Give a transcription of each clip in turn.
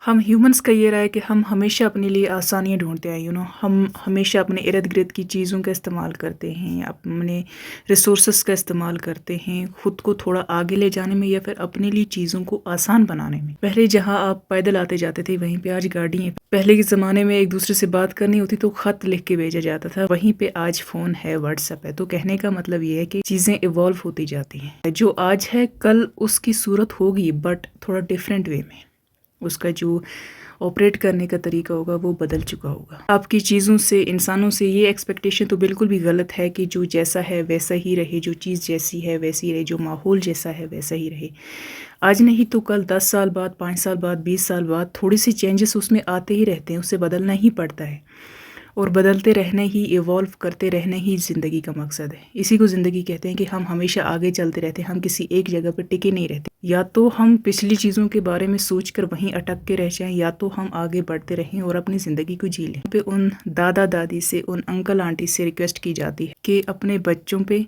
हम ह्यूमंस का ये रहा है कि हम हमेशा अपने लिए आसानियाँ ढूँढते हैं, हम हमेशा अपने इर्द-गिर्द की चीज़ों का इस्तेमाल करते हैं, अपने रिसोर्सेज़ का इस्तेमाल करते हैं, खुद को थोड़ा आगे ले जाने में या फिर अपने लिए चीज़ों को आसान बनाने में। पहले जहाँ आप पैदल आते जाते थे वहीं पे आज गाड़ी है। पहले के ज़माने में एक-दूसरे से बात करनी होती तो खत लिख के भेजा जाता था, वहीं पे आज फ़ोन है, व्हाट्सएप है। तो कहने का मतलब ये है कि चीज़ें इवॉल्व होती जाती हैं। जो आज है कल उसकी सूरत होगी बट थोड़ा डिफरेंट वे में। उसका जो ऑपरेट करने का तरीका होगा वो बदल चुका होगा। आपकी चीज़ों से, इंसानों से ये एक्सपेक्टेशन तो बिल्कुल भी गलत है कि जो जैसा है वैसा ही रहे, जो चीज़ जैसी है वैसी रहे, जो माहौल जैसा है वैसा ही रहे। आज नहीं तो कल 10 साल बाद, 5 साल बाद, 20 साल बाद थोड़ी सी चेंजेस उसमें आते ही रहते हैं, उसे बदलना ही पड़ता है। और बदलते रहने ही, इवॉल्व करते रहने ही ज़िंदगी का मकसद है। इसी को ज़िंदगी कहते हैं कि हम हमेशा आगे चलते रहते हैं, हम किसी एक जगह पर टिके नहीं रहते। या तो हम पिछली चीज़ों के बारे में सोचकर वहीं अटक के रह जाएं, या तो हम आगे बढ़ते रहें और अपनी ज़िंदगी को जी लें। पे उन दादा दादी से, उन अंकल आंटी से रिक्वेस्ट की जाती है कि अपने बच्चों पे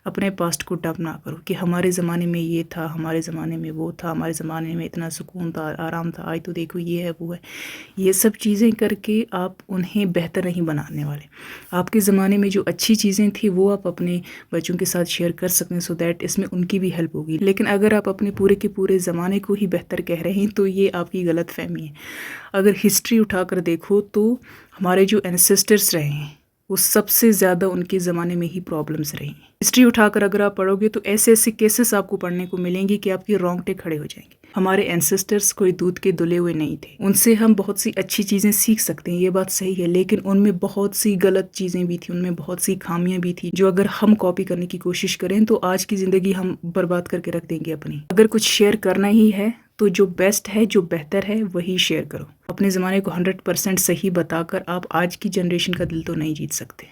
अपने पास्ट को डब ना करो कि हमारे ज़माने में ये था, हमारे ज़माने में वो था, हमारे ज़माने में इतना सुकून था, आराम था, आज तो देखो ये है वो है। ये सब चीज़ें करके आप उन्हें बेहतर नहीं बनाने वाले। आपके ज़माने में जो अच्छी चीज़ें थी वो आप अपने बच्चों के साथ शेयर कर सकते हैं, सो दैट इसमें उनकी भी हेल्प होगी। लेकिन अगर आप अपने पूरे के पूरे ज़माने को ही बेहतर कह रहे हैं तो ये आपकी गलत फहमी है। अगर हिस्ट्री उठाकर देखो तो हमारे जो एंसेस्टर्स रहे हैं वो सबसे ज़्यादा उनके ज़माने में ही प्रॉब्लम्स रही। हिस्ट्री उठाकर अगर आप पढ़ोगे तो ऐसे ऐसे केसेस आपको पढ़ने को मिलेंगे कि आपके रोंगटे खड़े हो जाएंगे। हमारे एंसेस्टर्स कोई दूध के धुले हुए नहीं थे, उनसे हम बहुत सी अच्छी चीज़ें सीख सकते हैं, ये बात सही है, लेकिन उनमें बहुत सी गलत चीज़ें भी थी, उनमें बहुत सी खामियां भी थी जो अगर हम कॉपी करने की कोशिश करें तो आज की ज़िंदगी हम बर्बाद करके रख देंगे अपनी। अगर कुछ शेयर करना ही है तो जो बेस्ट है, जो बेहतर है वही शेयर करो। अपने ज़माने को 100% सही बताकर आप आज की जनरेशन का दिल तो नहीं जीत सकते।